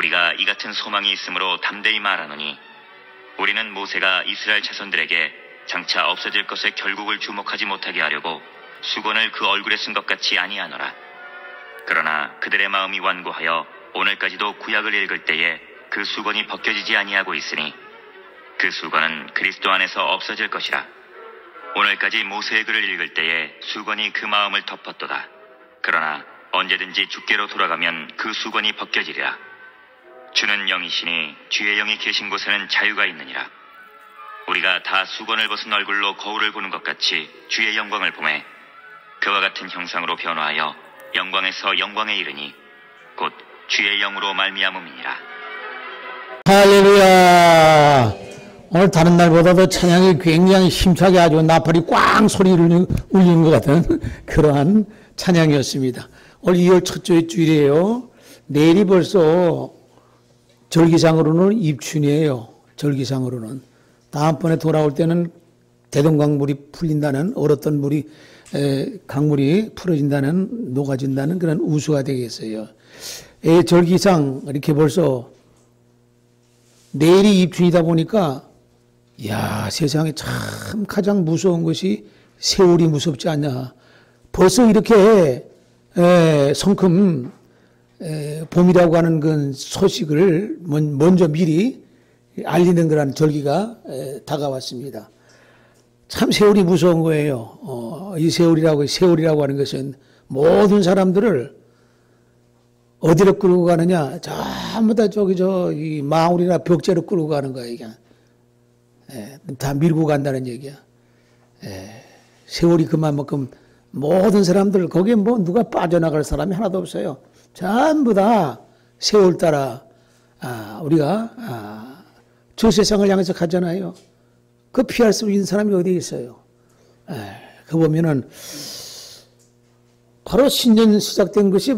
우리가 이 같은 소망이 있으므로 담대히 말하노니 우리는 모세가 이스라엘 자손들에게 장차 없어질 것의 결국을 주목하지 못하게 하려고 수건을 그 얼굴에 쓴 것 같이 아니하노라. 그러나 그들의 마음이 완고하여 오늘까지도 구약을 읽을 때에 그 수건이 벗겨지지 아니하고 있으니 그 수건은 그리스도 안에서 없어질 것이라. 오늘까지 모세의 글을 읽을 때에 수건이 그 마음을 덮었도다. 그러나 언제든지 주께로 돌아가면 그 수건이 벗겨지리라. 주는 영이시니 주의 영이 계신 곳에는 자유가 있느니라. 우리가 다 수건을 벗은 얼굴로 거울을 보는 것 같이 주의 영광을 보매 그와 같은 형상으로 변화하여 영광에서 영광에 이르니 곧 주의 영으로 말미암음이니라. 할렐루야. 오늘 다른 날보다도 찬양이 굉장히 힘차게 아주 나팔이 꽝 소리를 울리는 것 같은 그러한 찬양이었습니다. 오늘 2월 첫째 주일이에요. 내일이 벌써 절기상으로는 입춘이에요. 절기상으로는. 다음번에 돌아올 때는 대동강물이 풀린다는, 얼었던 물이 강물이 풀어진다는, 녹아진다는 그런 우수가 되겠어요. 절기상 이렇게 벌써 내일이 입춘이다 보니까 야, 세상에 참 가장 무서운 것이 세월이 무섭지 않냐. 벌써 이렇게 성큼 봄이라고 하는 그 소식을 먼저 미리 알리는 그런 절기가 다가왔습니다. 참 세월이 무서운 거예요. 이 세월이라고 하는 것은 모든 사람들을 어디로 끌고 가느냐? 전부 다 이 마을이나 벽제로 끌고 가는 거야, 이게. 다 밀고 간다는 얘기야. 세월이 그만큼 모든 사람들, 거기에 뭐 누가 빠져나갈 사람이 하나도 없어요. 전부 다 세월 따라, 우리가, 저 세상을 향해서 가잖아요. 그 피할 수 있는 사람이 어디 있어요? 그 보면은, 바로 신년 시작된 것이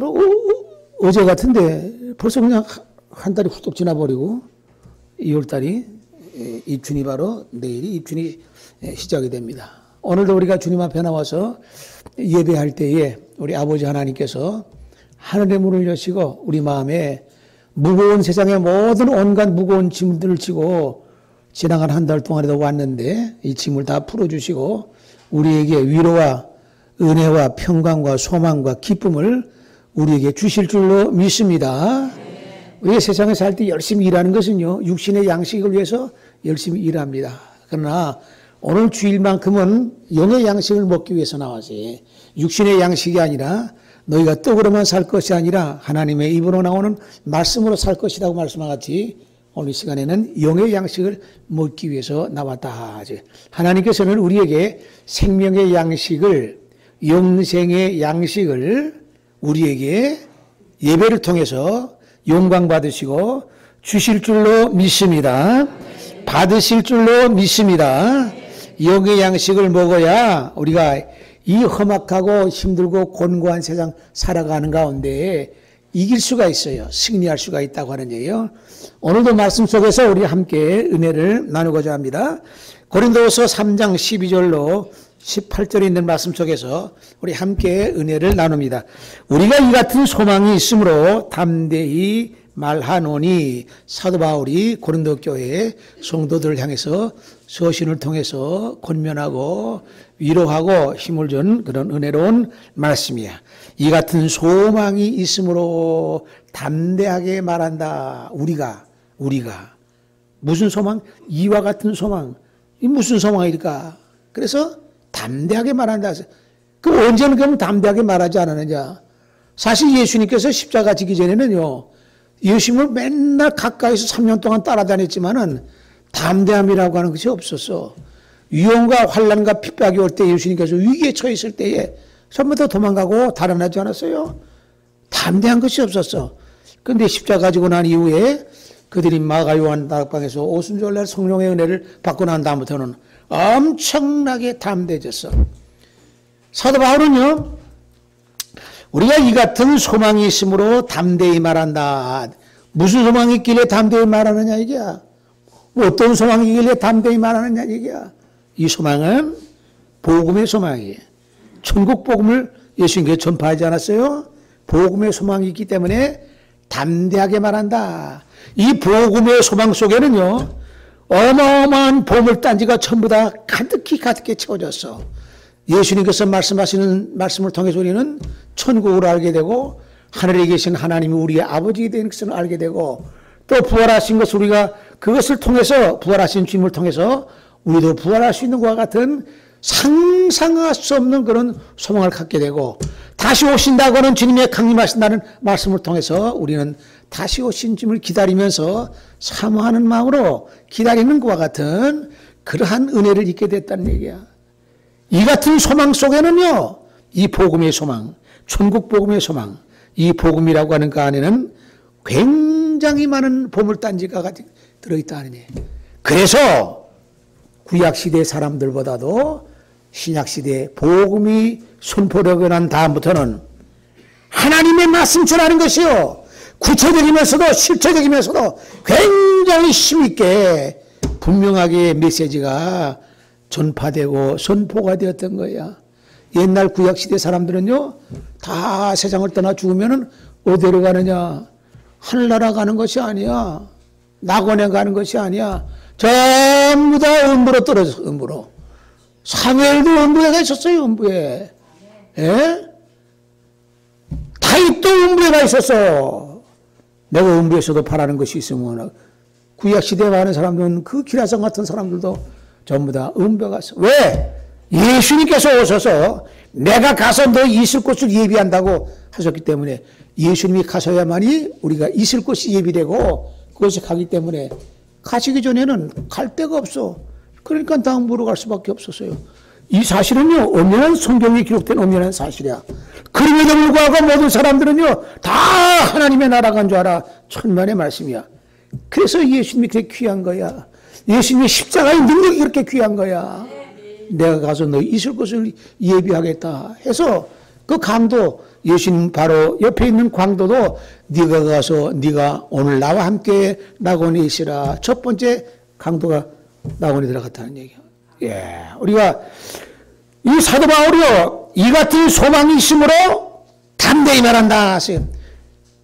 어제 같은데 벌써 그냥 한 달이 훌쩍 지나버리고 2월달이 입춘이 바로 내일이 입춘이 시작이 됩니다. 오늘도 우리가 주님 앞에 나와서 예배할 때에 우리 아버지 하나님께서 하늘의 문을 여시고 우리 마음에 무거운 세상의 모든 온갖 무거운 짐들을 지고 지나간 한 달 동안에도 왔는데 이 짐을 다 풀어주시고 우리에게 위로와 은혜와 평강과 소망과 기쁨을 우리에게 주실 줄로 믿습니다. 우리가 세상에 살 때 열심히 일하는 것은요, 육신의 양식을 위해서 열심히 일합니다. 그러나 오늘 주일만큼은 영의 양식을 먹기 위해서 나와지, 육신의 양식이 아니라 너희가 떡으로만 살 것이 아니라 하나님의 입으로 나오는 말씀으로 살 것이라고 말씀하같이 오늘 시간에는 영의 양식을 먹기 위해서 나왔다. 하나님께서는 우리에게 생명의 양식을, 영생의 양식을 우리에게 예배를 통해서 영광 받으시고 주실 줄로 믿습니다. 받으실 줄로 믿습니다. 영의 양식을 먹어야 우리가 이 험악하고 힘들고 곤고한 세상 살아가는 가운데 이길 수가 있어요. 승리할 수가 있다고 하는 얘기예요. 오늘도 말씀 속에서 우리 함께 은혜를 나누고자 합니다. 고린도후서 3장 12절로 18절에 있는 말씀 속에서 우리 함께 은혜를 나눕니다. 우리가 이 같은 소망이 있으므로 담대히 말하노니, 사도 바울이 고린도 교회의 성도들을 향해서 서신을 통해서 권면하고 위로하고 힘을 준 그런 은혜로운 말씀이야. 이 같은 소망이 있으므로 담대하게 말한다. 우리가 무슨 소망? 이와 같은 소망. 이 무슨 소망일까? 그래서 담대하게 말한다. 그럼 언제는 그럼 담대하게 말하지 않았느냐? 사실 예수님께서 십자가 지기 전에는요, 예수님을 맨날 가까이서 3년 동안 따라다녔지만은 담대함이라고 하는 것이 없었어. 위험과 환난과 핍박이 올 때 예수님께서 위기에 처했을 때에 전부 다 도망가고 달아나지 않았어요? 담대한 것이 없었어. 그런데 십자가 지고 난 이후에 그들이 마가 요한 다락방에서 오순절날 성령의 은혜를 받고 난 다음부터는 엄청나게 담대해졌어. 사도 바울은요, 우리가 이 같은 소망이 있으므로 담대히 말한다. 무슨 소망이 있길래 담대히 말하느냐 이게야. 어떤 소망이 있길래 담대히 말하느냐 이게야. 이 소망은 복음의 소망이에요. 천국 복음을 예수님께서 전파하지 않았어요? 복음의 소망이 있기 때문에 담대하게 말한다. 이 복음의 소망 속에는요, 어마어마한 보물단지가 전부 다 가득히 채워졌어. 예수님께서 말씀하시는 말씀을 통해서 우리는 천국을 알게 되고 하늘에 계신 하나님이 우리의 아버지가 되는 것을 알게 되고 또 부활하신 것을 우리가 그것을 통해서 부활하신 주님을 통해서 우리도 부활할 수 있는 것과 같은 상상할 수 없는 그런 소망을 갖게 되고 다시 오신다고 하는 주님의 강림하신다는 말씀을 통해서 우리는 다시 오신 주님을 기다리면서 사모하는 마음으로 기다리는 것과 같은 그러한 은혜를 잊게 됐다는 얘기야. 이 같은 소망 속에는요, 이 복음의 소망, 천국 복음의 소망, 이 복음이라고 하는 그 안에는 굉장히 많은 보물단지가 들어있다는 얘기예요. 그래서 구약시대 사람들보다도 신약시대 복음이 선포되고 난 다음부터는 하나님의 말씀 전하는 것이요, 구체적이면서도 실체적이면서도 굉장히 힘있게 분명하게 메시지가 전파되고 선포가 되었던 거야. 옛날 구약시대 사람들은요, 다 세상을 떠나 죽으면 어디로 가느냐? 하늘나라 가는 것이 아니야. 낙원에 가는 것이 아니야. 전부 다 음부로 떨어졌어, 음부로. 사무엘도 음부에 가 있었어요, 음부에. 예? 다윗도 음부에 가 있었어. 내가 음부에서도 바라는 것이 있으면, 구약시대에 많은 사람들은 그 기라성 같은 사람들도 전부 다 음부에 갔어. 왜? 예수님께서 오셔서 내가 가서 너 있을 곳을 예비한다고 하셨기 때문에 예수님이 가셔야만이 우리가 있을 곳이 예비되고 그것이 가기 때문에 가시기 전에는 갈 데가 없어. 그러니까 다음으로 갈 수밖에 없었어요. 이 사실은요, 엄연한 성경에 기록된 엄연한 사실이야. 그럼에도 불구하고 모든 사람들은요, 다 하나님의 나라 간 줄 알아. 천만의 말씀이야. 그래서 예수님이 그렇게 귀한 거야. 예수님의 십자가의 능력이 그렇게 귀한 거야. 내가 가서 너 있을 곳을 예비하겠다 해서 그 강도, 예수님 바로 옆에 있는 광도도 네가 가서 네가 오늘 나와 함께 낙원에 있으라. 첫 번째 강도가 낙원에 들어갔다는 얘기야. 예, 우리가 이 사도 바울이요, 이 같은 소망이 있으므로 담대히 말한다.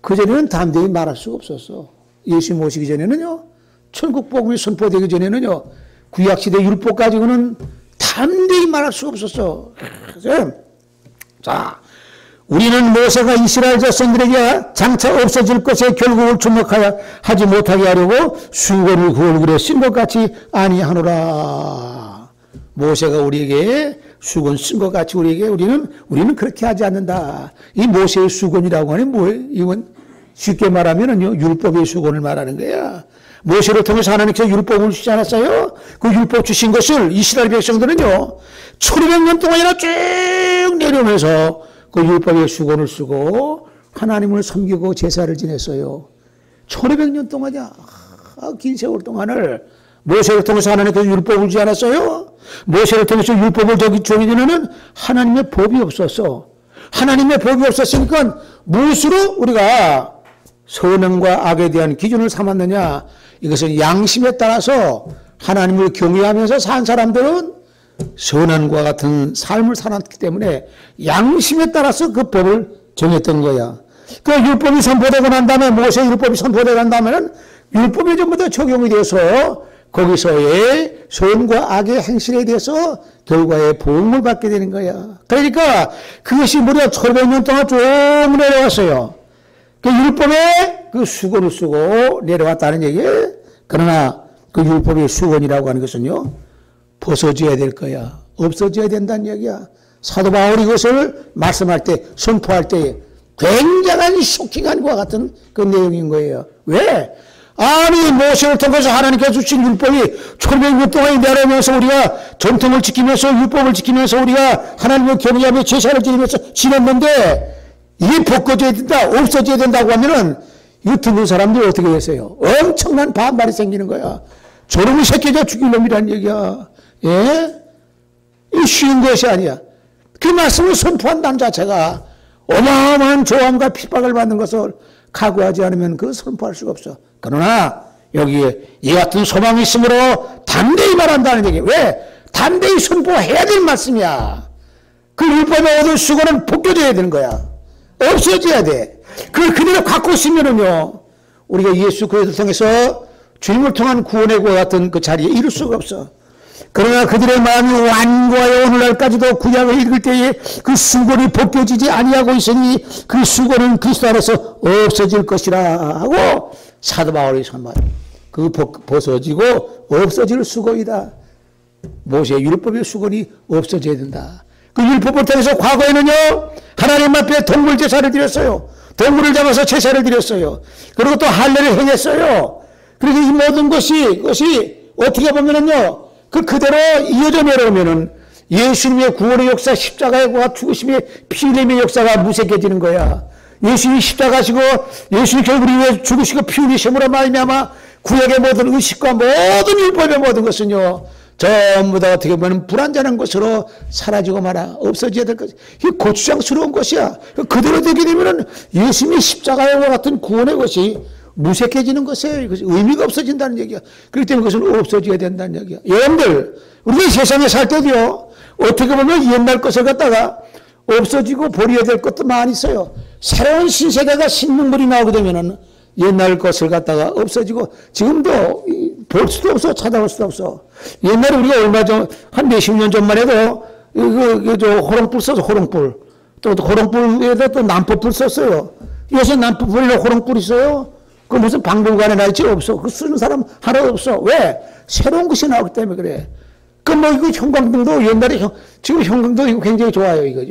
그전에는 담대히 말할 수가 없었어. 예수님 오시기 전에는요, 천국 복음이 선포되기 전에는요, 구약시대 율법 가지고는 담대히 말할 수가 없었어. 자, 우리는 모세가 이스라엘 자손들에게 장차 없어질 것에 결국을 주목하여 하지 못하게 하려고 수건을 그 얼굴에 쓴 것 같이 아니하노라. 모세가 우리에게 수건 쓴 것 같이 우리는 그렇게 하지 않는다. 이 모세의 수건이라고 하니 뭐예요? 이건 쉽게 말하면은요, 율법의 수건을 말하는 거야. 모세를 통해서 하나님께서 율법을 주지 않았어요? 그 율법 주신 것을 이스라엘 백성들은요, 1500년 동안이나 쭉 내려오면서 그 율법의 수건을 쓰고 하나님을 섬기고 제사를 지냈어요. 1500년 동안이야. 긴 세월 동안을 모세를 통해서 하나님께서 율법을 주지 않았어요? 모세를 통해서 율법을 정하기 전에는 하나님의 법이 없었어. 하나님의 법이 없었으니까 무엇으로 우리가 선행과 악에 대한 기준을 삼았느냐? 이것은 양심에 따라서 하나님을 경외하면서 산 사람들은 선한과 같은 삶을 살았기 때문에 양심에 따라서 그 법을 정했던 거야. 그 율법이 선포되고 난 다음에, 모세 율법이 선포되고 난 다음에는 율법이 전부 다 적용이 돼서 거기서의 선과 악의 행실에 대해서 결과의 보응을 받게 되는 거야. 그러니까 그것이 무려 1500년 동안 쭉 내려왔어요. 그 율법에 그 수건을 쓰고 내려왔다는 얘기예요. 그러나 그 율법의 수건이라고 하는 것은요, 벗어져야 될 거야. 없어져야 된다는 얘기야. 사도 바울이 이것을 말씀할 때, 선포할 때 굉장한 쇼킹한 것과 같은 그 내용인 거예요. 왜? 아니, 모세를 통해서 하나님께서 주신 율법이 1500년 동안 내려오면서 우리가 전통을 지키면서 율법을 지키면서 우리가 하나님을 경외하며 제사를 지내면서 지냈는데 이게 벗겨져야 된다, 없어져야 된다고 하면은 이거 듣는 사람들이 어떻게 됐어요? 엄청난 반발이 생기는 거야. 저놈이 새끼가 죽일 놈이라는 얘기야. 예? 이 쉬운 것이 아니야. 그 말씀을 선포한다는 자체가 어마어마한 조항과 핍박을 받는 것을 각오하지 않으면 그 선포할 수가 없어. 그러나 여기에 이 같은 소망이 있으므로 담대히 말한다는 얘기. 왜? 담대히 선포해야 될 말씀이야. 그 율법에 얻은 수고는 벗겨져야 되는 거야. 없어져야 돼. 그걸 그대로 갖고 있으면은요, 우리가 예수 그리스도를 통해서 주님을 통한 구원의 과 같은 그 자리에 이룰 수가 없어. 그러나 그들의 마음이 완고하여 오늘날까지도 구약을 읽을 때에 그 수건이 벗겨지지 아니하고 있으니 그 수건은 그리스도 안에서 없어질 것이라 하고 사도 바울이 선말. 그 벗어지고 없어질 수건이다. 모세 율법의 수건이 없어져야 된다. 그 율법을 통해서 과거에는요, 하나님 앞에 동물 제사를 드렸어요. 동물을 잡아서 제사를 드렸어요. 그리고 또 할례를 행했어요. 그리고 이 모든 그것이 어떻게 보면은요, 그대로 이어져 내려오면은 예수님의 구원의 역사, 십자가의 죽으심의 피 흘림의 역사가 무색해지는 거야. 예수님이 십자가시고 예수님이 결국 우리 위해 죽으시고 피 흘리심으로 말미암아 구약의 모든 의식과 모든 율법의 모든 것은요, 전부 다 어떻게 보면 불완전한 것으로 사라지고 말아 없어져야 될 것이. 이게 고추장스러운 것이야. 그대로 되게 되면은 예수님의 십자가와 같은 구원의 것이 무색해지는 것이에요. 이것이 의미가 없어진다는 얘기야. 그렇기 때문에 그것은 없어져야 된다는 얘기야. 여러분들, 우리가 세상에 살 때도요, 어떻게 보면 옛날 것을 갖다가 없어지고 버려야 될 것도 많이 있어요. 새로운 신세대가 신문물이 나오게 되면은 옛날 것을 갖다가 없어지고, 지금도 볼 수도 없어, 찾아볼 수도 없어. 옛날에 우리가 얼마 전, 한 몇십 년 전만 해도, 호롱불 써서 호롱불. 또 호롱불에다 또 난포불 썼어요. 요새 난포불이나 호롱불 있어요? 그 무슨 박물관에 나 있지? 없어. 그 쓰는 사람 하나도 없어. 왜? 새로운 것이 나오기 때문에 그래. 그 이거 형광등도 옛날에 지금 형광등 이거 굉장히 좋아요. 이거.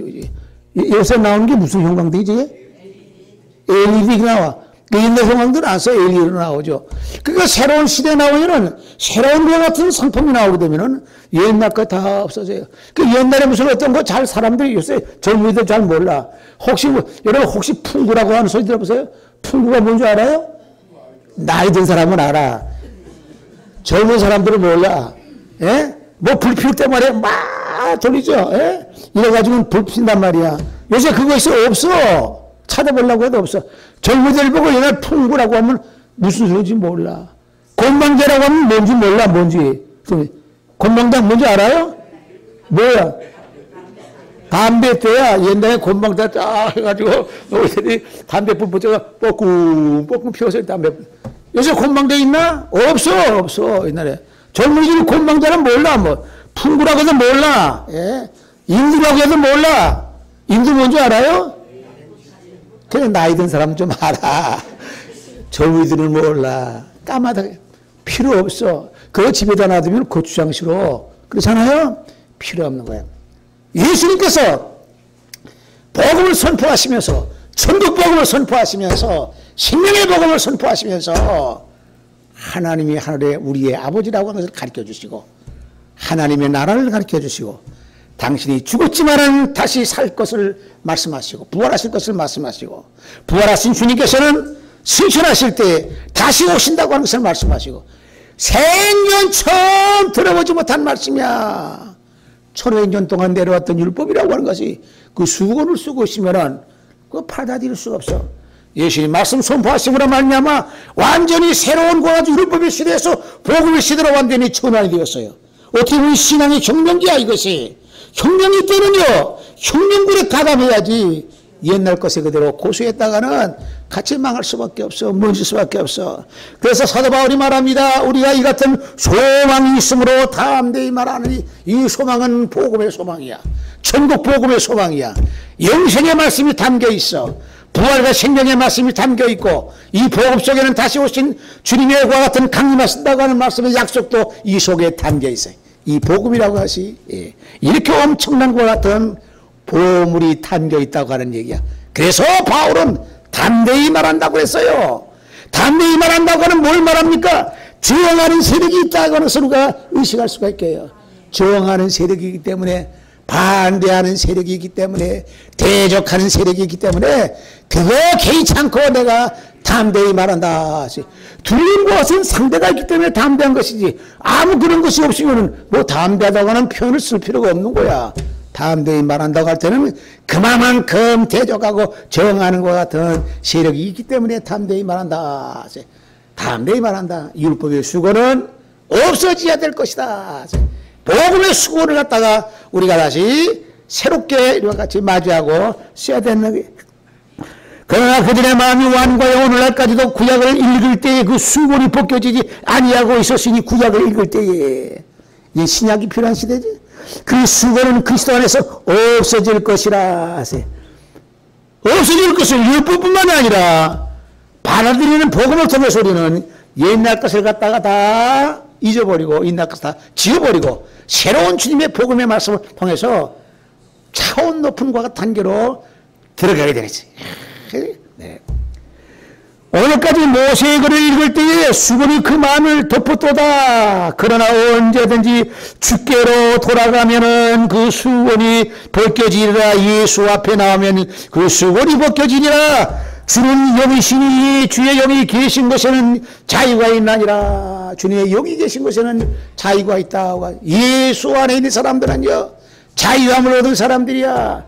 요새 나오는 게 무슨 형광등이지? LED가 나와. 그 옛날 형광등은 안 써. LED로 나오죠. 그러니까 새로운 시대에 나오면은 새로운 것 같은 상품이 나오게 되면은 옛날 거 다 없어져요. 그 옛날에 무슨 어떤 거 잘 사람들이 요새 젊은이들 잘 몰라. 여러분 혹시 풍구라고 하는 소리 들어보세요? 풍구가 뭔지 알아요? 나이 든 사람은 알아. 젊은 사람들은 몰라. 예? 뭐 불 필 때 말이야. 막 돌리죠. 예? 이래가지고는 불 핀단 말이야. 요새 그거 있어? 없어. 찾아보려고 해도 없어. 젊은이들 보고 옛날 풍구라고 하면 무슨 소리인지 몰라. 곤방제라고 하면 뭔지 몰라. 뭔지. 곤방장 뭔지 알아요? 뭐야? 담배 때야. 옛날에 곤방자 쫙 해가지고 너희들이 담배불 붙여서 뻐끔 피워서 담배불. 요새 곤방자 있나? 없어. 옛날에. 젊은이들이 곤방자는 몰라. 뭐 풍구라고 해도 몰라. 예? 인두라고 해도 몰라. 인두 뭔지 알아요? 그냥 나이 든 사람 좀 알아. 젊은이들은 몰라. 까마득해. 필요 없어. 그거 집에다 놔두면 고추장시로. 그렇잖아요? 필요 없는 거야. 예수님께서 복음을 선포하시면서, 천국 복음을 선포하시면서, 생명의 복음을 선포하시면서 하나님이 하늘에 우리의 아버지라고 하는 것을 가르쳐 주시고, 하나님의 나라를 가르쳐 주시고, 당신이 죽었지만은 다시 살 것을 말씀하시고, 부활하실 것을 말씀하시고, 부활하신 주님께서는 승천하실 때 다시 오신다고 하는 것을 말씀하시고, 생전 처음 들어보지 못한 말씀이야. 1500년 동안 내려왔던 율법이라고 하는 것이 그 수건을 쓰고 있으면은 그거 받아들일 수가 없어. 예수님 말씀 선포하심으로 말미암아 완전히 새로운 율법의 시대에서 복음의 시대로 완전히 전환이 되었어요. 어떻게 보면 신앙의 혁명기야 이것이. 혁명이 때는요, 혁명군에 가담해야지. 옛날 것에 그대로 고수했다가는 같이 망할 수밖에 없어. 무너질 수밖에 없어. 그래서 사도 바울이 말합니다. 우리가 이 같은 소망이 있으므로 담대히 말하느니 이 소망은 복음의 소망이야. 천국 복음의 소망이야. 영생의 말씀이 담겨 있어. 부활과 생명의 말씀이 담겨 있고, 이 복음 속에는 다시 오신 주님의 과 같은 강림하신다고 하는 말씀의 약속도 이 속에 담겨 있어요. 이 복음이라고 하시, 예. 이렇게 엄청난 것 같은 보물이 담겨 있다고 하는 얘기야. 그래서 바울은 담대히 말한다고 했어요. 담대히 말한다고 하는 뭘 말합니까? 저항하는 세력이 있다고 하는 것을 우리가 의식할 수가 있게요. 저항하는 세력이기 때문에, 반대하는 세력이 있기 때문에, 대적하는 세력이 있기 때문에 그거 개의치 않고 내가 담대히 말한다. 들린 것은 상대가 있기 때문에 담대한 것이지, 아무 그런 것이 없으면 뭐 담대하다고 하는 표현을 쓸 필요가 없는 거야. 담대히 말한다고 할 때는 그만큼 대적하고 저항하는 것 같은 세력이 있기 때문에 담대히 말한다. 담대히 말한다. 율법의 수고는 없어져야 될 것이다. 복음의 수고를 갖다가 우리가 다시 새롭게 이와 같이 맞이하고 써야 되는. 그러나 그들의 마음이 완고하여 오늘날까지도 구약을 읽을 때에 그 수건이 벗겨지지 아니하고 있었으니 구약을 읽을 때에 이제 신약이 필요한 시대지. 그 수건은 그리스도 안에서 없어질 것이라 하세요. 없어질 것은 율법뿐만이 아니라 받아들이는 복음을 통해서 우리는 옛날 것을 갖다가 다 잊어버리고 옛날 것을 다 지워버리고 새로운 주님의 복음의 말씀을 통해서 차원 높은 단계로 들어가게 되겠지. 네. 오늘까지 모세의 글을 읽을 때에 수건이 그 마음을 덮었도다. 그러나 언제든지 주께로 돌아가면은 그 수건이 벗겨지리라. 예수 앞에 나오면 그 수건이 벗겨지니라. 주는 영이시니 주의 영이 계신 곳에는 자유가 있나니라. 주님의 영이 계신 곳에는 자유가 있다. 예수 안에 있는 사람들은요 자유함을 얻은 사람들이야.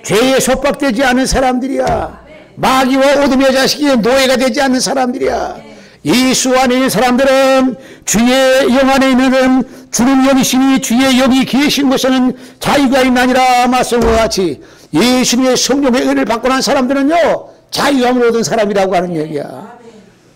죄에 속박되지 않은 사람들이야. 마귀와 어둠의 자식이 노예가 되지 않는 사람들이야. 예수 안에 있는 사람들은 주의 영 안에 있는 주는 영이시니 주의 영이 계신 곳에는 자유가 있나니라 말씀과 같이 예수님의 성령의 은혜를 받고 난 사람들은요 자유함을 얻은 사람이라고 하는 얘기야.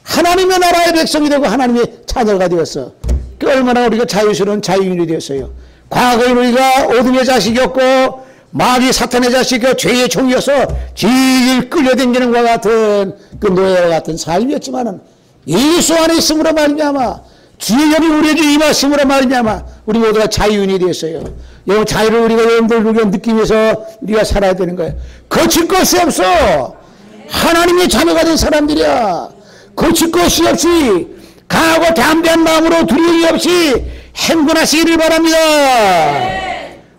하나님의 나라의 백성이 되고 하나님의 자녀가 되었어. 그 얼마나 우리가 자유스러운 자유인이 되었어요. 과거에 우리가 어둠의 자식이었고 마귀 사탄의 자식이고 죄의 종이어서 질 끌려다니는 것과 같은 그 노예와 같은 삶이었지만은 예수 안에 있음으로 말미암아 주의 영이 우리에게 임하심으로 말미암아 우리 모두가 자유인이 되었어요. 이 자유를 우리가 여러분들 느끼면서 우리가 살아야 되는 거예요. 거칠 것이 없어. 하나님의 자녀가 된 사람들이야. 거칠 것이 없이 강하고 담대한 마음으로 두려움이 없이 행군하시기를 바랍니다.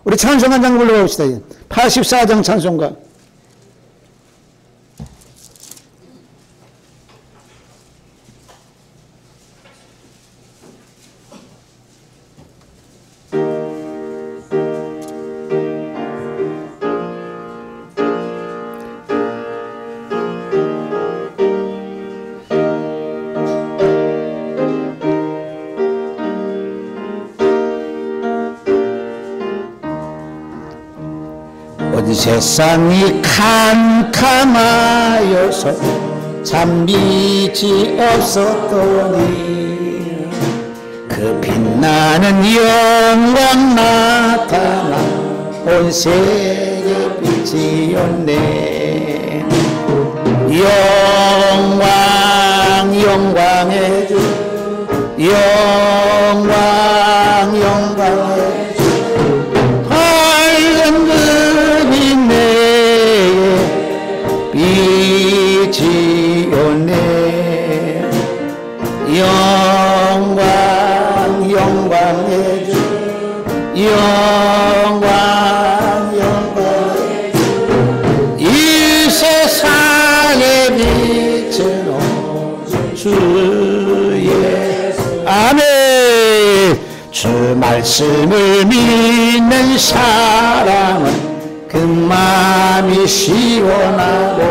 우리 찬송 한 장 불러봅시다. 84장 찬송가. 세상이 캄캄하여서 참 빛이 없었더니 그 빛나는 영광 나타나 온 세계 빛이었네. 영광 영광의 주 영광 영광의 주 밝은 빛이었네. 영광 영광의 주 영광 영광의 주 이 세상의 빛은 주 예수. 아멘. 주 말씀을 믿는 사람은 그 마음이 시원하고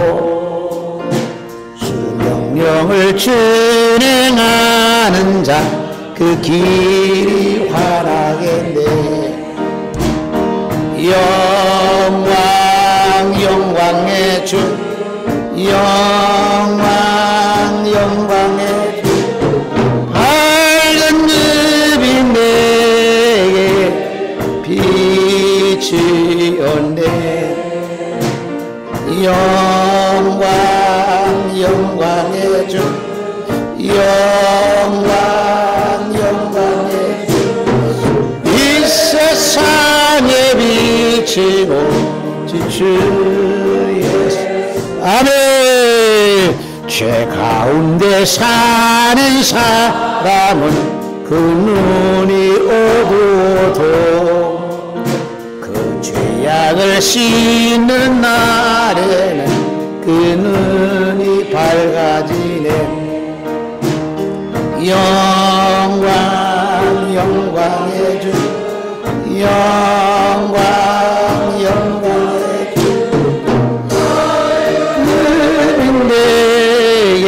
주 명령을 준행하는 자 그 길이 환하겠네. 영광 영광의 주 영광 영광의 주 밝은 늪이 내게 빛이었네. 영광 영광의 주 영광 영광의 주 이 세상에 비치고 주 예수. 아멘. 죄 가운데 사는 사람은 그 눈이 어두워도 그 죄악을 씻는 날에는 그 눈이 밝아지네. 영광 영광의 주 영광 영광의 주 내게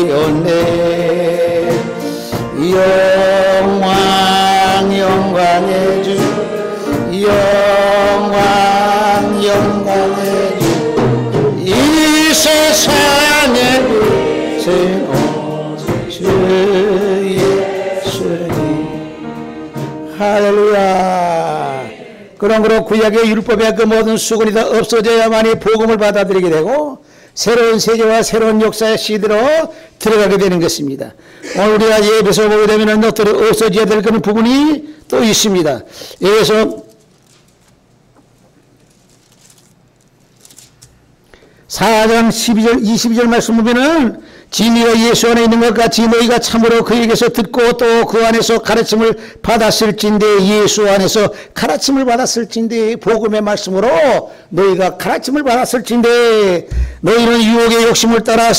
빛이었네. 영광 영광의 주 영광 영광의 주 그러므로 구약의 율법의 그 모든 수건이 다 없어져야만이 복음을 받아들이게 되고 새로운 세계와 새로운 역사의 시대로 들어가게 되는 것입니다. 오늘 우리가 예배에서 보게 되면 너들이 없어져야 될 그런 부분이 또 있습니다. 여기서 4장 12절 22절 말씀 보면은 진리가 예수 안에 있는 것 같이 너희가 참으로 그에게서 듣고 또 그 안에서 가르침을 받았을진데 예수 안에서 가르침을 받았을진데 복음의 말씀으로 너희가 가르침을 받았을진데 너희는 유혹의 욕심을 따라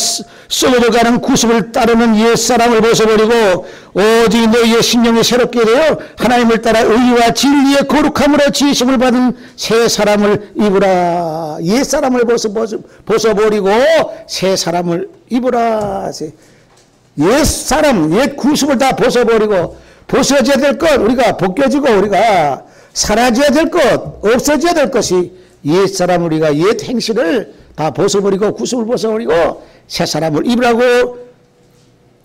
썩어져가는 구습을 따르는 옛사람을 벗어버리고 오직 너희의 심령이 새롭게 되어 하나님을 따라 의와 진리의 거룩함으로 지으심을 받은 새 사람을 입으라. 옛사람을 벗어버리고 새 사람을 입으라. 옛사람, 옛 구습을 다 벗어버리고 벗어져야 될 것, 우리가 벗겨지고 우리가 사라져야 될 것, 없어져야 될 것이 옛사람, 우리가 옛 행실을 다 벗어버리고 구습을 벗어버리고 새 사람을 입으라고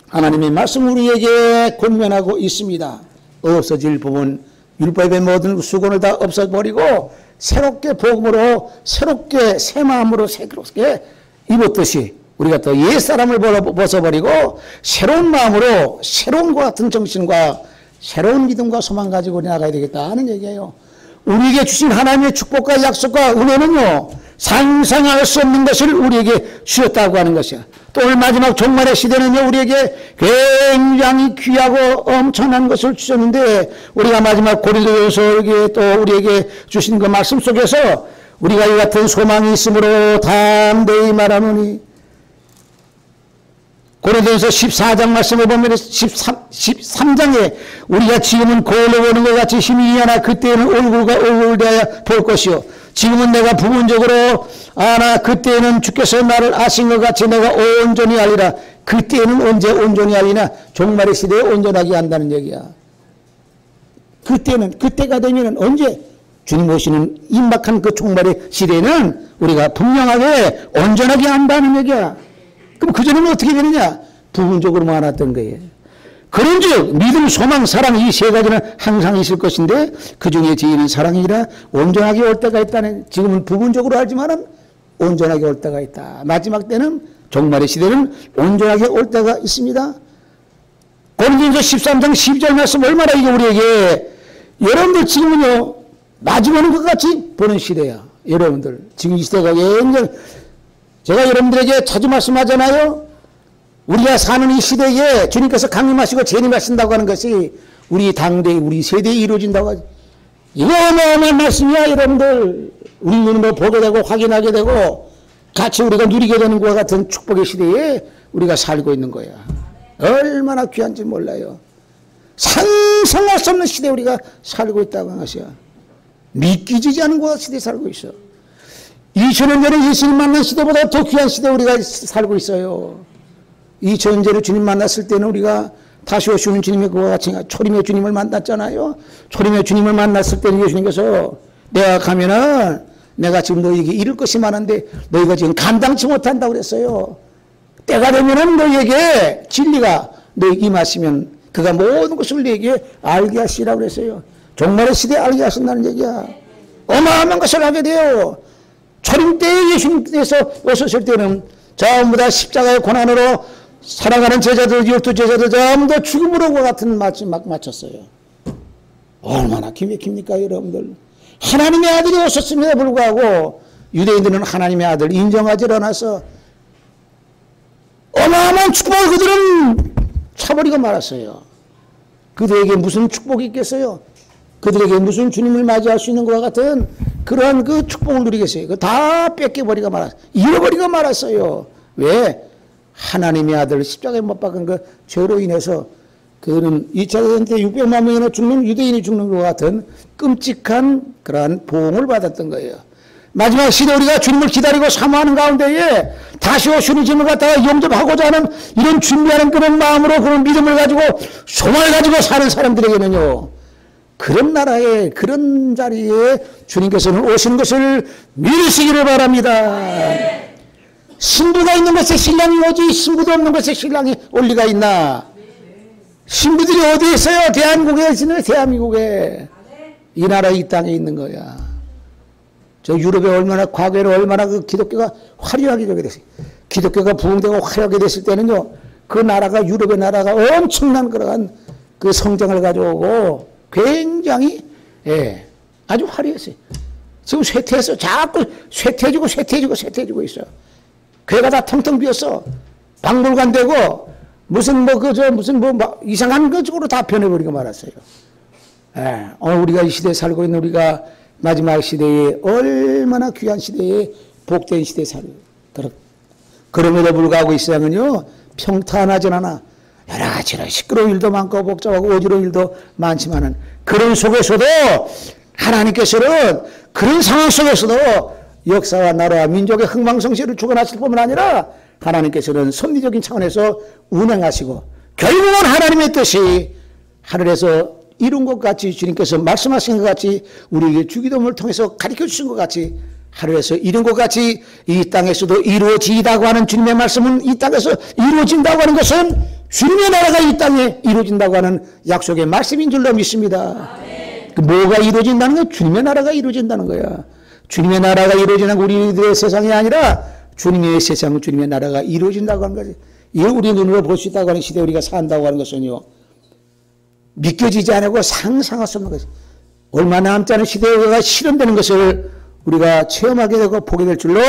하나님의 말씀 우리에게 권면하고 있습니다. 없어질 부분, 율법의 모든 수건을 다 없애버리고 새롭게 복음으로 새롭게 새 마음으로 새롭게 입었듯이 우리가 또 옛사람을 벗어버리고 새로운 마음으로 새로운 것 같은 정신과 새로운 믿음과 소망 가지고 나가야 되겠다 하는 얘기예요. 우리에게 주신 하나님의 축복과 약속과 은혜는요, 상상할 수 없는 것을 우리에게 주셨다고 하는 것이야. 또 오늘 마지막 종말의 시대는요, 우리에게 굉장히 귀하고 엄청난 것을 주셨는데, 우리가 마지막 고린도전서에 또 우리에게 주신 그 말씀 속에서 우리가 이 같은 소망이 있으므로 담대히 말하노니, 고린도전서 14장 말씀을 보면 13장에 우리가 지금은 거울로 보는 것 같이 힘이 하나 그때에는 얼굴과 얼굴을 대하여 볼 것이요 지금은 내가 부분적으로 아나 그때에는 주께서 나를 아신 것 같이 내가 온전히 알리라. 그때에는 언제 온전히 알리나? 종말의 시대에 온전하게 한다는 얘기야. 그때는 그때가 되면 언제? 주님 오시는 임박한 그 종말의 시대에는 우리가 분명하게 온전하게 한다는 얘기야. 그럼 그전에는 어떻게 되느냐? 부분적으로만 알았던 거예요. 그런즉 믿음, 소망, 사랑 이 세 가지는 항상 있을 것인데 그 중에 제일은 사랑이라 온전하게 올 때가 있다는, 지금은 부분적으로 알지만은 온전하게 올 때가 있다. 마지막 때는 종말의 시대는 온전하게 올 때가 있습니다. 고린도전서 13장 12절 말씀 얼마나 이게 우리에게, 여러분들 지금은요 마주 보는 것 같이 보는 시대야. 여러분들 지금 이 시대가 굉장히, 제가 여러분들에게 자주 말씀하잖아요. 우리가 사는 이 시대에 주님께서 강림하시고 재림하신다고 하는 것이 우리 당대, 우리 세대에 이루어진다고 하죠. 이거 어마어마한 말씀이야, 여러분들. 우리 눈으로 보게 되고 확인하게 되고 같이 우리가 누리게 되는 것과 같은 축복의 시대에 우리가 살고 있는 거야. 얼마나 귀한지 몰라요. 상상할 수 없는 시대에 우리가 살고 있다고 하는 것이야. 믿기지 않은 것 시대에 살고 있어. 2000년 전에 예수님 만난 시대보다 더 귀한 시대에 우리가 살고 있어요. 2000년 전에 주님 만났을 때는 우리가 다시 오시는 주님의 그와 같이 초림의 주님을 만났잖아요. 초림의 주님을 만났을 때는 예수님께서 내가 가면은 내가 지금 너희에게 이룰 것이 많은데 너희가 지금 감당치 못한다고 그랬어요. 때가 되면은 너희에게 진리가 너희에게 임하시면 그가 모든 것을 너희에게 알게 하시라고 그랬어요. 종말의 시대에 알게 하신다는 얘기야. 어마어마한 것을 하게 돼요. 초림 때 예수님께서 오셨을 때는 전부 다 십자가의 고난으로 사랑하는 제자들, 12제자들 전부 다 죽음으로 같은 막 마쳤어요. 얼마나 기맥힙니까, 여러분들. 하나님의 아들이 오셨음에도 불구하고 유대인들은 하나님의 아들 인정하지 않아서 어마어마한 축복을 그들은 차버리고 말았어요. 그들에게 무슨 축복이 있겠어요? 그들에게 무슨 주님을 맞이할 수 있는 것과 같은 그러한 그 축복을 누리겠어요? 그거 다 뺏겨버리고 말았어요. 잃어버리고 말았어요. 왜? 하나님의 아들 십자가에 못 박은 그 죄로 인해서 그는 2차 대전 때 600만 명이나 죽는, 유대인이 죽는 것 같은 끔찍한 그러한 보응을 받았던 거예요. 마지막 시대 우리가 주님을 기다리고 사모하는 가운데에 다시 오시는 주님을 갖다가 영접하고자 하는 이런 준비하는 그런 마음으로 그런 믿음을 가지고 소망을 가지고 사는 사람들에게는요, 그런 나라에 그런 자리에 주님께서는 오시는 것을 믿으시기를 바랍니다. 신부가 있는 곳에 신랑이 오지 신부도 없는 곳에 신랑이 올 리가 있나? 신부들이 어디에 있어요? 대한민국에 있으면 대한민국에. 이 나라 이 땅에 있는 거야. 저 유럽에 얼마나 과거에는 얼마나 그 기독교가 화려하게 되게 됐어요. 기독교가 부흥되고 화려하게 됐을 때는요, 그 나라가 유럽의 나라가 엄청난 그러한 그 성장을 가져오고 굉장히 아주 화려했어요. 지금 쇠퇴해서 자꾸 쇠퇴해지고 있어요. 괴가 다 텅텅 비었어. 박물관 되고 무슨 이상한 것으로 다 변해버리고 말았어요. 우리가 이 시대에 살고 있는 우리가 마지막 시대에 얼마나 귀한 시대에 복된 시대에 살고 그럼에도 불구하고 이 세상은요 평탄하진 않아. 여러 가지로 시끄러운 일도 많고 복잡하고 어지러운 일도 많지만은 그런 속에서도 하나님께서는 그런 상황 속에서도 역사와 나라와 민족의 흥망성쇠를 주관하실 뿐만 아니라 하나님께서는 섭리적인 차원에서 운행하시고 결국은 하나님의 뜻이 하늘에서 이룬 것 같이 주님께서 말씀하신 것 같이 우리에게 주기도문을 통해서 가르쳐 주신 것 같이 하늘에서 이룬 것 같이 이 땅에서도 이루어지다고 하는 주님의 말씀은 이 땅에서 이루어진다고 하는 것은 주님의 나라가 이 땅에 이루어진다고 하는 약속의 말씀인 줄로 믿습니다. 뭐가 이루어진다는 거야? 주님의 나라가 이루어진다는 거야. 주님의 나라가 이루어지는 우리들의 세상이 아니라 주님의 세상, 주님의 나라가 이루어진다고 하는 거지. 이걸 우리 눈으로 볼 수 있다고 하는 시대에 우리가 산다고 하는 것은요, 믿겨지지 않고 상상할 수 없는 것이. 얼마 남지 않은 시대에 우리가 실현되는 것을 우리가 체험하게 되고 보게 될 줄로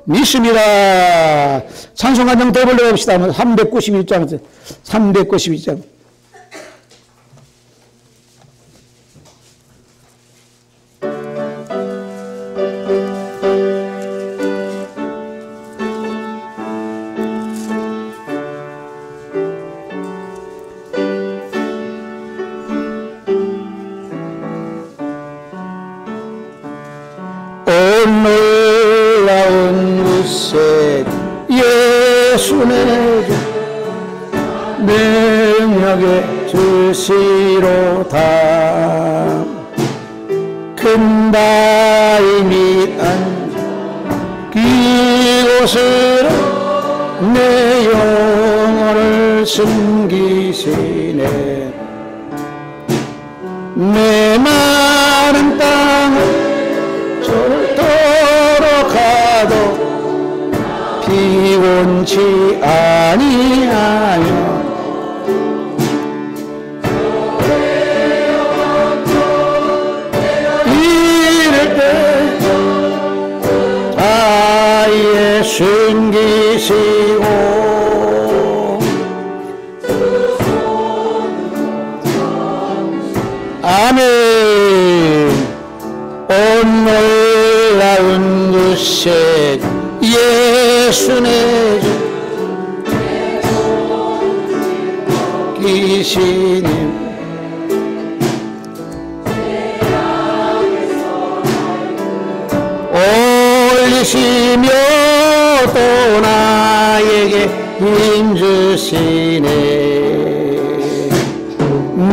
믿습니다. 찬송 한 장 더 불러봅시다. 391장. 391장. 놀라운 구세 예수 내게 능력에 주시로다. 큰 바위 밑 앉아 그곳으로 내 영혼을 숨기시네. 내 마른 땅을 절도록 가도 피곤치 아니하며 이럴 때 아예 숨기시고 아멘. 온 놀라운 구세 예수 내 계시님 올리시며 또 나에게 힘 주시네.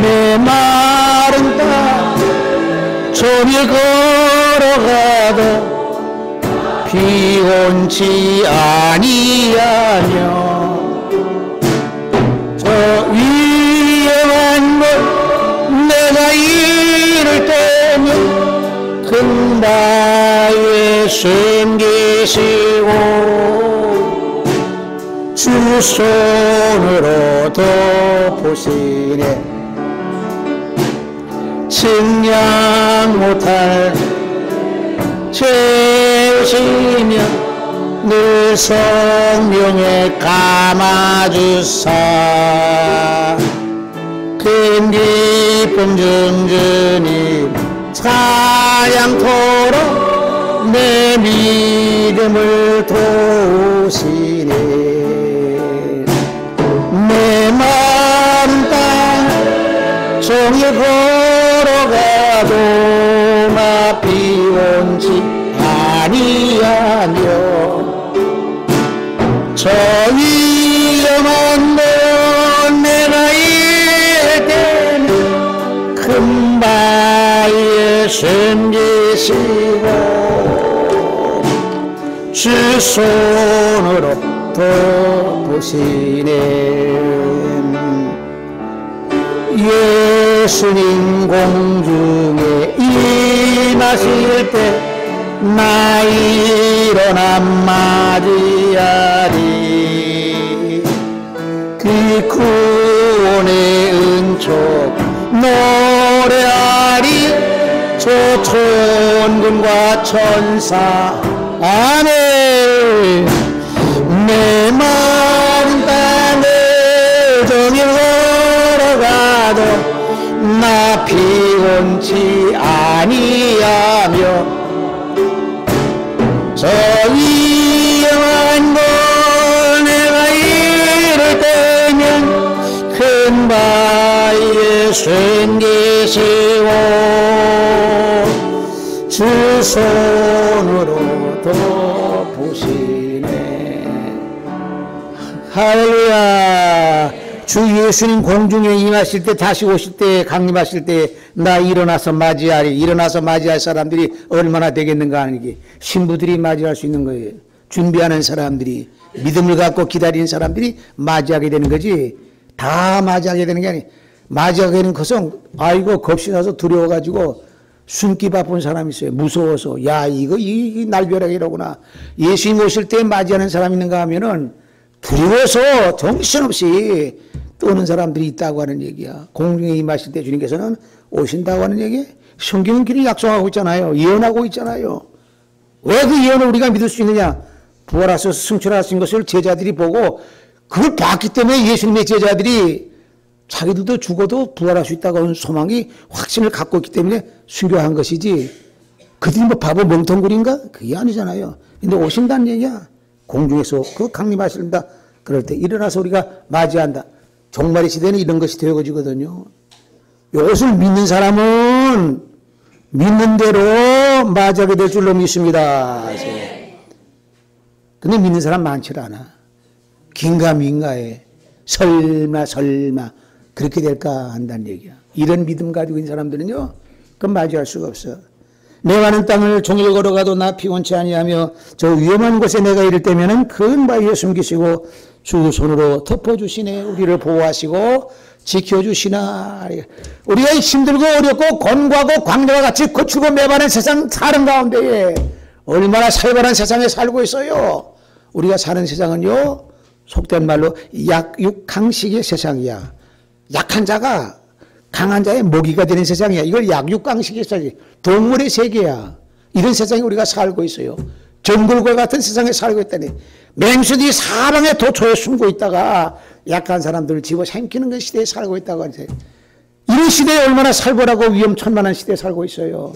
내 마른 땅 조미 걸어가도 피곤치 아니하며 저 위험한 곳 내가 이를 때면 큰 바위에 숨기시고 주 손으로 덮으시네. 측량 못할 채우시며 늘 성령에 감아주사 큰 기쁨 중주님 찬양토록 내 믿음을 도우시네. 내 마음 땅 종일 걸어가도 나 비온지 아니하며 저 위험한 곳 내가 이를 때는 큰 바위에 숨기시고 주 손으로 덮으시네. 예수님 공중에 임하실 때 나 일어나 맞이하리. 그 구원의 은총 노래하리. 저 천군과 천사 아멘. 내 마른 땅을 정이 걸어가도 나 피곤치 아니하며 저 위험한 곳 내가 이를 때면 큰 바위에 생기시고 주 손으로 덮으시네. 할렐루야. 주 예수님 공중에 임하실 때, 다시 오실 때, 강림하실 때 나 일어나서 맞이하리. 일어나서 맞이할 사람들이 얼마나 되겠는가 하는 게 신부들이 맞이할 수 있는 거예요. 준비하는 사람들이, 믿음을 갖고 기다리는 사람들이 맞이하게 되는 거지, 다 맞이하게 되는 게 아니에요. 맞이하게 되는 것은 아이고 겁이 나서 두려워가지고 숨기 바쁜 사람이 있어요. 무서워서. 야, 이거 이 날벼락이라구나. 예수님 오실 때 맞이하는 사람이 있는가 하면은 두려워서 정신없이 떠는 사람들이 있다고 하는 얘기야. 공중에 임하실 때 주님께서는 오신다고 하는 얘기. 성경은 길이 약속하고 있잖아요. 예언하고 있잖아요. 왜 그 예언을 우리가 믿을 수 있느냐? 부활하셔서 승천하신 것을 제자들이 보고 그걸 봤기 때문에 예수님의 제자들이 자기들도 죽어도 부활할 수 있다고 하는 소망이, 확신을 갖고 있기 때문에 순교한 것이지, 그들이 뭐 바보 멍텅구리인가? 그게 아니잖아요. 근데 오신다는 얘기야. 공중에서 그 강림하신다. 그럴 때 일어나서 우리가 맞이한다. 종말의 시대는 이런 것이 되어지거든요. 이것을 믿는 사람은 믿는 대로 맞이하게 될 줄로 믿습니다. 근데 믿는 사람 많지 않아. 긴가민가해. 설마 그렇게 될까 한다는 얘기야. 이런 믿음 가지고 있는 사람들은요, 그건 맞이할 수가 없어. 내 많은 땅을 종일 걸어가도 나 피곤치 아니하며 저 위험한 곳에 내가 이를 때면은 큰 바위에 숨기시고 주 손으로 덮어주시네. 우리를 보호하시고 지켜주시나. 우리가 힘들고 어렵고 곤고하고 광야와 같이 거칠고 메마른 세상 사는 가운데에 얼마나 살벌한 세상에 살고 있어요. 우리가 사는 세상은요, 속된 말로 약육강식의 세상이야. 약한 자가 강한 자의 먹이가 되는 세상이야. 이걸 약육강식의 세상이야. 동물의 세계야. 이런 세상에 우리가 살고 있어요. 정글과 같은 세상에 살고 있다니. 맹수들이 사방에 도초에 숨고 있다가 약한 사람들을 집어 삼키는 그 시대에 살고 있다고 하는데, 이런 시대에 얼마나 살벌하고 위험천만한 시대에 살고 있어요.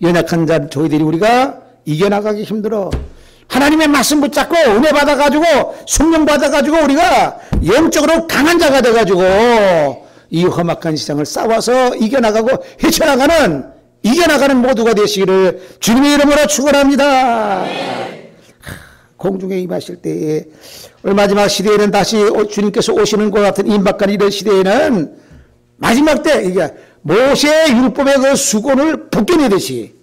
연약한 자 저희들이 우리가 이겨나가기 힘들어. 하나님의 말씀 붙잡고 은혜 받아가지고 성령 받아가지고 우리가 영적으로 강한 자가 돼가지고 이 험악한 세상을 싸워서 이겨나가고 이겨나가는 모두가 되시기를 주님의 이름으로 축원합니다. 공중에 임하실 때에 마지막 시대에는 다시 주님께서 오시는 것 같은 임박한 이런 시대에는 마지막 때 이게 모세의 율법의 그 수건을 벗겨내듯이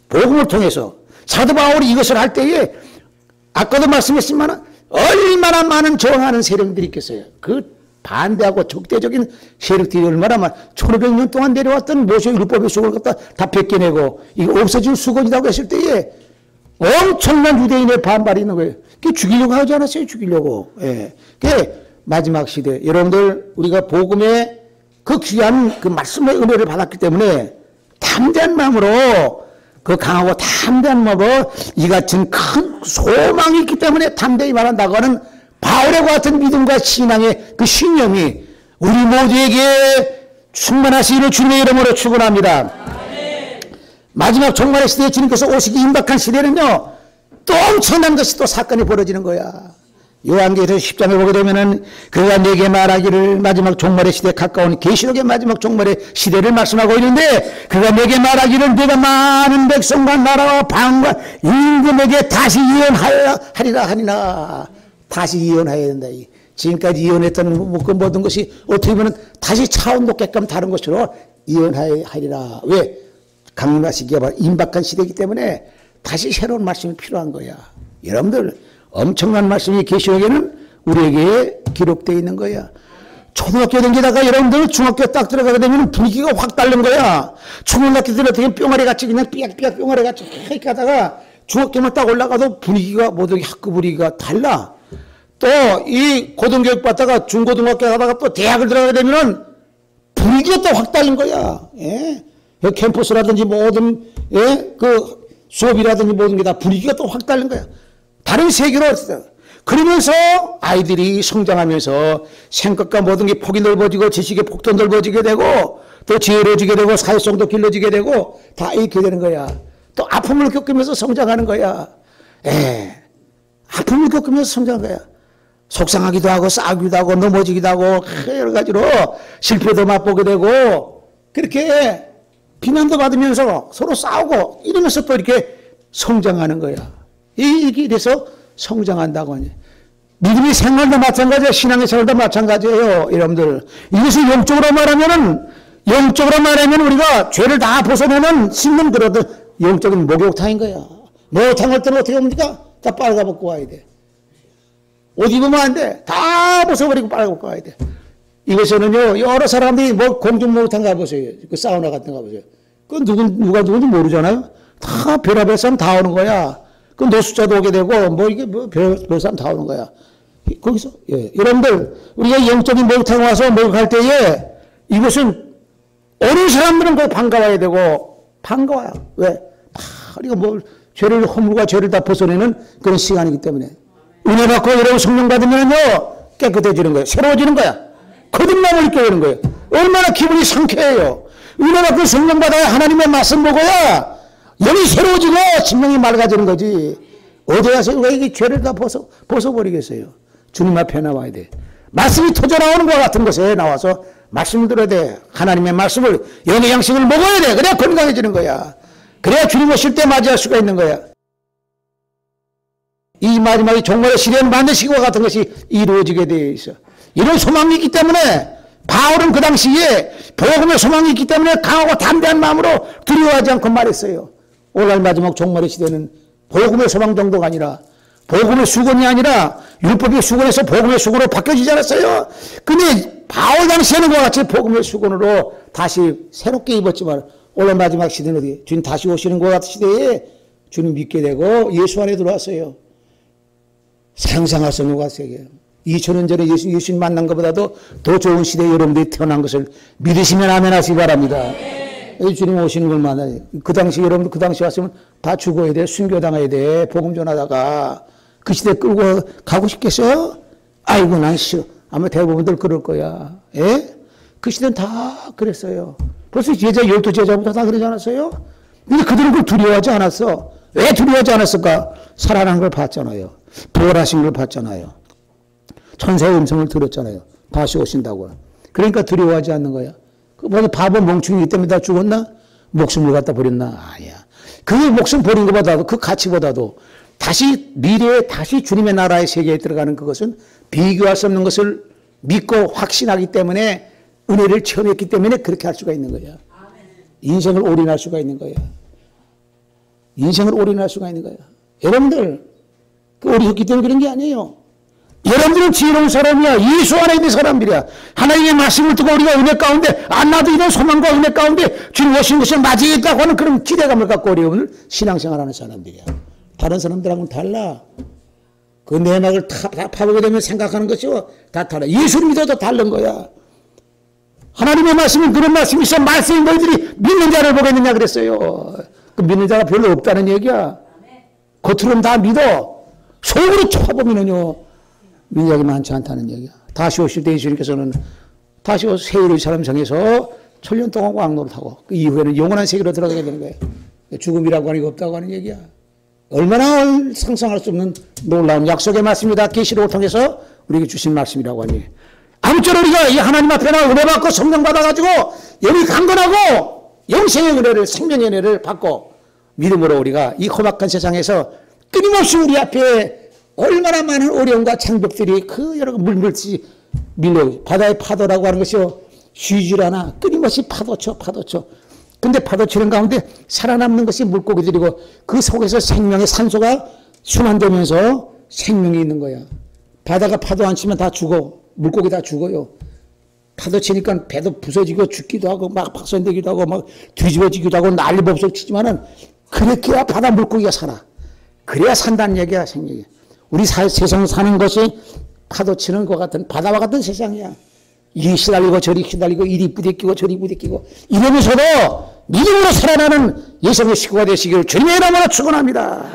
복음을 통해서 사도 바울이 이것을 할 때에 아까도 말씀했지만 얼마나 많은 저항하는 세력들이 있겠어요. 그 반대하고 적대적인 세력들이 얼마나 많아. 1500년 동안 내려왔던 모세의 율법의 수건을 갖다 다 벗겨내고 이거 없어진 수건이라고 했을 때에 엄청난 유대인의 반발이 있는 거예요. 그게 죽이려고 하지 않았어요. 죽이려고. 예. 그게 마지막 시대. 여러분들 우리가 복음의 그 귀한 그 말씀의 은혜를 받았기 때문에 담대한 마음으로, 그 강하고 담대한 마음으로 이 같은 큰 소망이 있기 때문에 담대히 말한다고 하는 바울의 같은 믿음과 신앙의 그 신념이 우리 모두에게 충만하시기를 주님의 이름으로 축원합니다. 마지막 종말의 시대에 주님께서 오시기 임박한 시대는요, 또 엄청난 것이 또 사건이 벌어지는 거야. 요한계시록 10장에 보게 되면은 그가 내게 말하기를, 마지막 종말의 시대에 가까운 계시록의 마지막 종말의 시대를 말씀하고 있는데, 그가 내게 말하기를 내가 많은 백성과 나라와 방과 임금에게 다시 예언하리라 하니라. 다시 예언해야 된다. 지금까지 예언했던 그 모든 것이 어떻게 보면 다시 차원 높게끔 다른 것으로 예언하리라. 왜? 강림하시기가 바로 임박한 시대이기 때문에 다시 새로운 말씀이 필요한 거야. 여러분들 엄청난 말씀이 계시록에는 우리에게 기록되어 있는 거야. 초등학교 댕기다가 여러분들 중학교 딱 들어가게 되면 분위기가 확 다른 거야. 초등학교 들어가면 뿅아리 같이 그냥 삐약삐약 뿅아리 같이 이렇게 하다가 중학교만 딱 올라가도 분위기가 모든 학급 분위기가 달라. 또 이 고등교육 받다가 중고등학교 가다가 또 대학을 들어가게 되면은 분위기가 또 확 다른 거야. 예? 캠퍼스라든지 모든 그 수업이라든지 모든 게 다 분위기가 또 확 다른 거야. 다른 세계로 그러면서 아이들이 성장하면서 생각과 모든 게 폭이 넓어지고 지식의 폭도 넓어지게 되고 또 지혜로워지게 되고 사회성도 길러지게 되고 다 이렇게 되는 거야. 또 아픔을 겪으면서 성장하는 거야. 아픔을 겪으면서 성장하는 거야. 속상하기도 하고 싸우기도 하고 넘어지기도 하고 여러 가지로 실패도 맛보게 되고 그렇게 비난도 받으면서 서로 싸우고 이러면서 또 이렇게 성장하는 거야. 이게 돼서 성장한다고 하니. 믿음의 생활도 마찬가지예요. 신앙의 생활도 마찬가지예요. 여러분들. 이것을 영적으로 말하면 우리가 죄를 다 벗어내는 심는 그런 영적인 목욕탕인 거야. 목욕탕 할 때는 어떻게 합니까? 다 빨아벗고 와야 돼. 옷 입으면 안 돼. 다 벗어버리고 빨아벗고 와야 돼. 이것에는요, 여러 사람들이 뭐 공중 목욕탕 가보세요. 그 사우나 같은 거 가보세요. 그 누가 누군지 모르잖아요. 다 별의별 사람 다 오는 거야. 그 노숙자도 오게 되고, 뭐 이게 뭐 별의별 사람 다 오는 거야. 거기서, 여러분들, 우리가 영적인 목욕탕 와서 목욕할 때에 이것은 오는 사람들은 그 반가워야 되고, 반가워요. 왜? 우리가 뭐 죄를, 허물과 죄를 다 벗어내는 그런 시간이기 때문에. 은혜 받고 여러분 성령 받으면요, 깨끗해지는 거예요. 새로워지는 거야. 거듭남을 입게 되는 거예요. 얼마나 기분이 상쾌해요. 은혜 받고 성령 받아야 하나님의 말씀 먹어야 영이 새로워지고 심령이 맑아지는 거지. 어디 가서 왜 이 죄를 다 벗어버리겠어요. 주님 앞에 나와야 돼. 말씀이 터져 나오는 것 같은 곳에 나와서 말씀을 들어야 돼. 하나님의 말씀을, 영의 양식을 먹어야 돼. 그래야 건강해지는 거야. 그래야 주님 오실 때 맞이할 수가 있는 거야. 이 마지막에 종말의 시대는 반드시 이와 같은 것이 이루어지게 되어 있어. 이런 소망이 있기 때문에 바울은 그 당시에 복음의 소망이 있기 때문에 강하고 담대한 마음으로 두려워하지 않고 말했어요. 오늘 마지막 종말의 시대는 복음의 소망 정도가 아니라 복음의 수건이 아니라 율법의 수건에서 복음의 수건으로 바뀌어지지 않았어요. 근데 바울 당시에는 그와 같이 복음의 수건으로 다시 새롭게 입었지만 오늘 마지막 시대는 어디? 주님 다시 오시는 것 같은 시대에 주님 믿게 되고 예수 안에 들어왔어요. 상상할 수 없는 것 같아요. 2000년 전에 예수님 만난 것보다도 더 좋은 시대에 여러분들이 태어난 것을 믿으시면 아멘 하시기 바랍니다. 주님 오시는 걸 만나요. 그 당시 여러분들 그 당시 왔으면 다 죽어야 돼. 순교당해야 돼. 복음 전하다가 그 시대 끌고 가고 싶겠어요? 아이고 난 싫어. 아마 대부분들 그럴 거야. 예? 그 시대는 다 그랬어요. 벌써 제자 12제자부터 다 그러지 않았어요? 근데 그들은 그걸 두려워하지 않았어. 왜 두려워하지 않았을까? 살아난 걸 봤잖아요. 부활하신 걸 봤잖아요. 천사의 음성을 들었잖아요. 다시 오신다고. 그러니까 두려워하지 않는 거야. 그 뭐 바보 멍충이기 때문에 다 죽었나? 목숨을 갖다 버렸나? 아니야. 그 목숨 버린 것보다도 그 가치보다도 다시 미래에 다시 주님의 나라의 세계에 들어가는 그것은 비교할 수 없는 것을 믿고 확신하기 때문에 은혜를 체험했기 때문에 그렇게 할 수가 있는 거야. 인생을 올인할 수가 있는 거야. 인생을 올인할 수가 있는 거야. 여러분들 그 어리석기 때문에 그런 게 아니에요. 여러분들은 지혜로운 사람이야. 예수 안에 있는 사람들이야. 하나님의 말씀을 듣고 우리가 은혜 가운데 나도 이런 소망과 은혜 가운데 주님 오신 것이 맞이겠다고 하는 그런 기대감을 갖고 우리 신앙생활하는 사람들이야. 다른 사람들하고는 달라. 그 내막을 다 파보게 되면 생각하는 것이 다 달라. 예수를 믿어도 다른 거야. 하나님의 말씀은 그런 말씀이 있어. 말씀이 너희들이 믿는 자를 보겠느냐 그랬어요. 그 믿는 자가 별로 없다는 얘기야. 겉으로는 다 믿어. 속으로 쳐보면은요. 믿는 자가 많지 않다는 얘기야. 다시 오실 때 예수님께서는 다시 오서 세일의 사람 정해서 천년 동안 왕노릇하고 그 이후에는 영원한 세계로 들어가게 되는 거예요. 죽음이라고 하는 게 없다고 하는 얘기야. 얼마나 상상할 수 없는 놀라운 약속의 말씀이다. 계시록을 통해서 우리에게 주신 말씀이라고 하니. 아무쪼록 우리가 이 하나님 앞에 나 은혜 받고 성령 받아가지고 영이 강건하고 영생의 은혜를 생명의 은혜를 받고 믿음으로 우리가 이 험악한 세상에서 끊임없이 우리 앞에 얼마나 많은 어려움과 장벽들이 그 여러 물밀듯이 밀려 바다의 파도라고 하는 것이 쉬질 않아. 끊임없이 파도쳐. 근데 파도치는 가운데 살아남는 것이 물고기들이고 그 속에서 생명의 산소가 순환되면서 생명이 있는 거야. 바다가 파도 안 치면 다 죽어. 물고기 다 죽어요. 파도 치니까 배도 부서지고 죽기도 하고 막 박선되기도 하고 막 뒤집어지기도 하고 난리법석 치지만은 그렇게야 바다 물고기가 살아. 그래야 산다는 얘기야, 생명이. 우리 세상 사는 것이 파도 치는 것 같은 바다와 같은 세상이야. 이리 시달리고 저리 시달리고 이리 부대끼고 저리 부대끼고 이러면서도 믿음으로 살아나는 예수님의 식구가 되시기를 주님의 이름으로 축원합니다.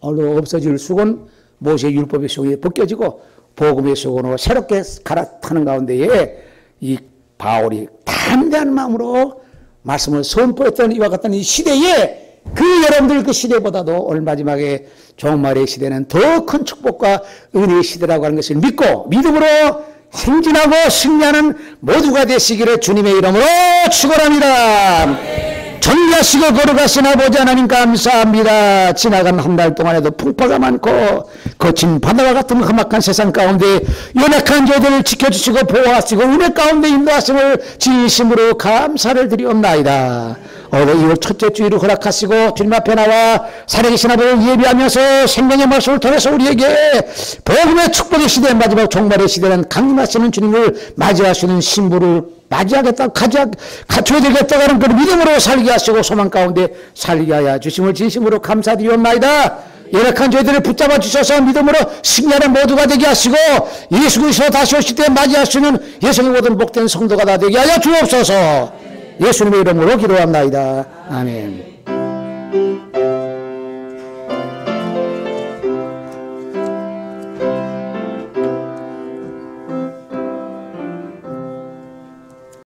오늘 없어질 수건 모세의 율법의 수건이 벗겨지고 복음의 수건으로 새롭게 갈아타는 가운데에 이 바울이 담대한 마음으로 말씀을 선포했던 이와 같은 이 시대에 그 여러분들 그 시대보다도 오늘 마지막에 종말의 시대는 더 큰 축복과 은혜의 시대라고 하는 것을 믿고 믿음으로 행진하고 승리하는 모두가 되시기를 주님의 이름으로 축원합니다. 정리하시고 걸어가신 아버지 하나님 감사합니다. 지나간 한 달 동안에도 풍파가 많고 거친 바다와 같은 험악한 세상 가운데 연약한 저들을 지켜주시고 보호하시고 은혜 가운데 인도하심을 진심으로 감사를 드리옵나이다. 오늘 2월 첫째 주일을 허락하시고 주님 앞에 나와 살아계신 아버지를 예비하면서 생명의 말씀을 통해서 우리에게 복음의 축복의 시대 마지막 종말의 시대는 강림하시는 주님을 맞이하시는 신부를 맞이하겠다 갖춰야 되겠다고 하는 그 믿음으로 살게 하시고 소망 가운데 살게 하여 주심을 진심으로 감사드리옵나이다. 연약한 저희들을 붙잡아 주셔서 믿음으로 승리하는 모두가 되게 하시고 예수 그리스도 다시 오실 때 맞이하시는 예수의 모든 복된 성도가 다 되게 하여 주옵소서. 예수님의 이름으로 기도합나이다. 아멘.